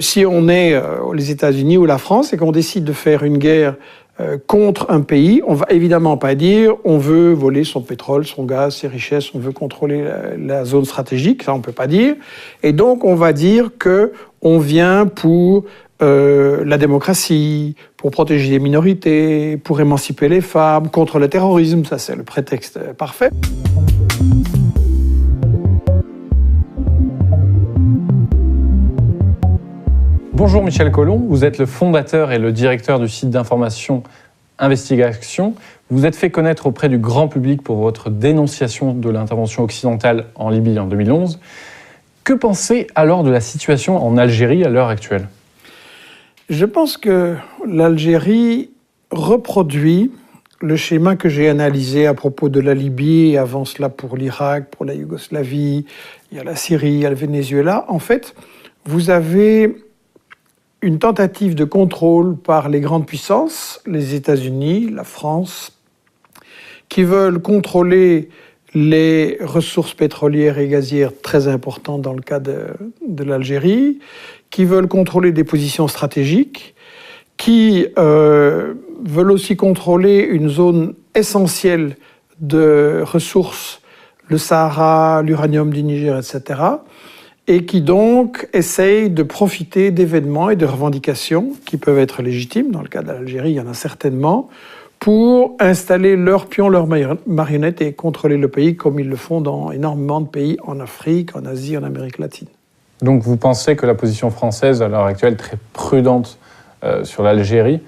Si on est les États-Unis ou la France et qu'on décide de faire une guerre contre un pays, on va évidemment pas dire on veut voler son pétrole, son gaz, ses richesses, on veut contrôler la zone stratégique, ça on peut pas dire. Et donc on va dire que on vient pour la démocratie, pour protéger les minorités, pour émanciper les femmes, contre le terrorisme, ça c'est le prétexte parfait. Bonjour Michel Collomb, vous êtes le fondateur et le directeur du site d'information Investigation. Vous êtes fait connaître auprès du grand public pour votre dénonciation de l'intervention occidentale en Libye en 2011. Que pensez alors de la situation en Algérie à l'heure actuelle ? Je pense que l'Algérie reproduit le schéma que j'ai analysé à propos de la Libye, et avant cela pour l'Irak, pour la Yougoslavie, il y a la Syrie, il y a le Venezuela. En fait, vous avez une tentative de contrôle par les grandes puissances, les États-Unis, la France, qui veulent contrôler les ressources pétrolières et gazières très importantes dans le cas de l'Algérie, qui veulent contrôler des positions stratégiques, qui veulent aussi contrôler une zone essentielle de ressources, le Sahara, l'uranium du Niger, etc., et qui donc essayent de profiter d'événements et de revendications qui peuvent être légitimes, dans le cas de l'Algérie, il y en a certainement, pour installer leurs pions, leurs marionnettes et contrôler le pays comme ils le font dans énormément de pays en Afrique, en Asie, en Amérique latine. Donc vous pensez que la position française, à l'heure actuelle, très prudente sur l'Algérie,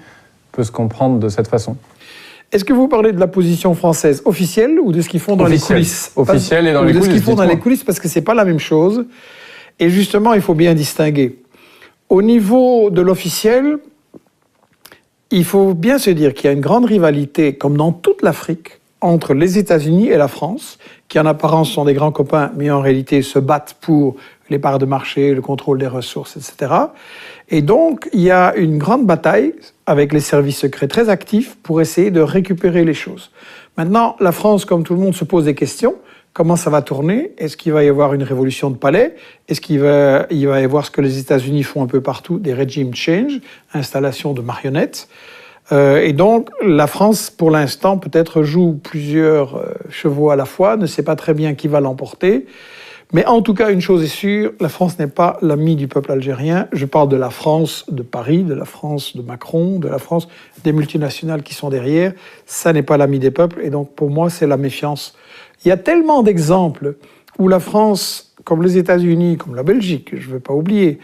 peut se comprendre de cette façon ? Est-ce que vous parlez de la position française officielle ou de ce qu'ils font dans les coulisses ? Officielle et dans les coulisses. De ce qu'ils font dans les coulisses, parce que c'est pas la même chose. Et justement, il faut bien distinguer. Au niveau de l'officiel, il faut bien se dire qu'il y a une grande rivalité, comme dans toute l'Afrique, entre les États-Unis et la France, qui en apparence sont des grands copains, mais en réalité se battent pour les parts de marché, le contrôle des ressources, etc. Et donc, il y a une grande bataille avec les services secrets très actifs pour essayer de récupérer les choses. Maintenant, la France, comme tout le monde, se pose des questions. Comment ça va tourner ? Est-ce qu'il va y avoir une révolution de palais ? Est-ce qu'il va y avoir ce que les États-Unis font un peu partout, des regime change, installation de marionnettes ? Et donc, la France, pour l'instant, peut-être joue plusieurs chevaux à la fois, ne sait pas très bien qui va l'emporter. Mais en tout cas, une chose est sûre, la France n'est pas l'amie du peuple algérien. Je parle de la France de Paris, de la France de Macron, de la France des multinationales qui sont derrière. Ça n'est pas l'ami des peuples. Et donc, pour moi, c'est la méfiance. Il y a tellement d'exemples où la France, comme les États-Unis, comme la Belgique, je ne veux pas oublier,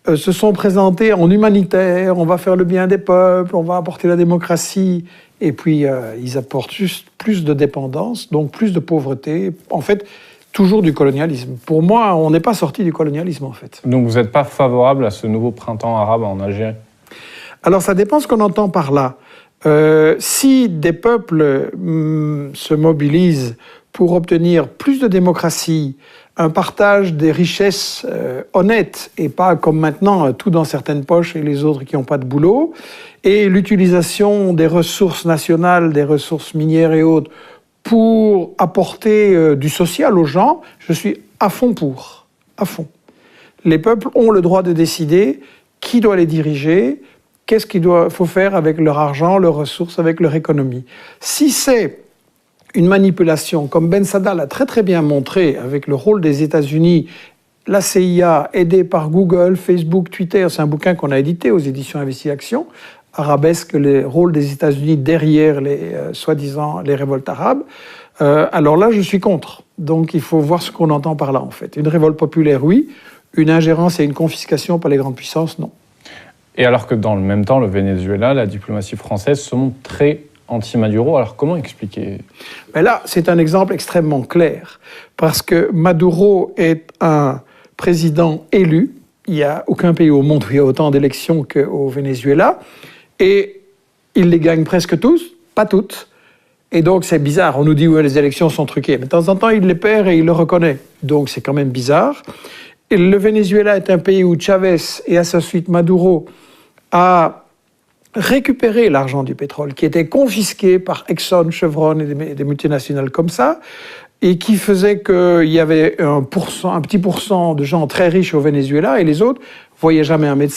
se sont présentés en humanitaire, on va faire le bien des peuples, on va apporter la démocratie, et puis ils apportent juste plus de dépendance, donc plus de pauvreté. En fait, toujours du colonialisme. Pour moi, on n'est pas sorti du colonialisme, en fait. Donc vous n'êtes pas favorable à ce nouveau printemps arabe en Algérie ? Alors ça dépend ce qu'on entend par là. Si des peuples se mobilisent pour obtenir plus de démocratie, un partage des richesses honnêtes et pas comme maintenant, tout dans certaines poches et les autres qui n'ont pas de boulot, et l'utilisation des ressources nationales, des ressources minières et autres, pour apporter du social aux gens, je suis à fond pour, à fond. Les peuples ont le droit de décider qui doit les diriger, qu'est-ce qu'il faut faire avec leur argent, leurs ressources, avec leur économie. Si c'est une manipulation, comme Ben Saada l'a très très bien montré avec le rôle des États-Unis, la CIA aidée par Google, Facebook, Twitter, c'est un bouquin qu'on a édité aux éditions Investigation, arabesque le rôle des États-Unis derrière les soi-disant les révoltes arabes. Alors là, je suis contre. Donc il faut voir ce qu'on entend par là en fait. Une révolte populaire, oui. Une ingérence et une confiscation par les grandes puissances, non. Et alors que dans le même temps, le Venezuela, la diplomatie française se montre très anti-Maduro. Alors comment expliquer ? Mais là, c'est un exemple extrêmement clair. Parce que Maduro est un président élu. Il n'y a aucun pays au monde où il y a autant d'élections qu'au Venezuela. Et il les gagne presque tous, pas toutes. Et donc c'est bizarre. On nous dit que les élections sont truquées. Mais de temps en temps, il les perd et il le reconnaît. Donc c'est quand même bizarre. Et le Venezuela est un pays où Chavez et à sa suite Maduro a récupérer l'argent du pétrole qui était confisqué par Exxon, Chevron et des multinationales comme ça, et qui faisait qu'il y avait un petit pourcent de gens très riches au Venezuela et les autres ne voyaient jamais un médecin.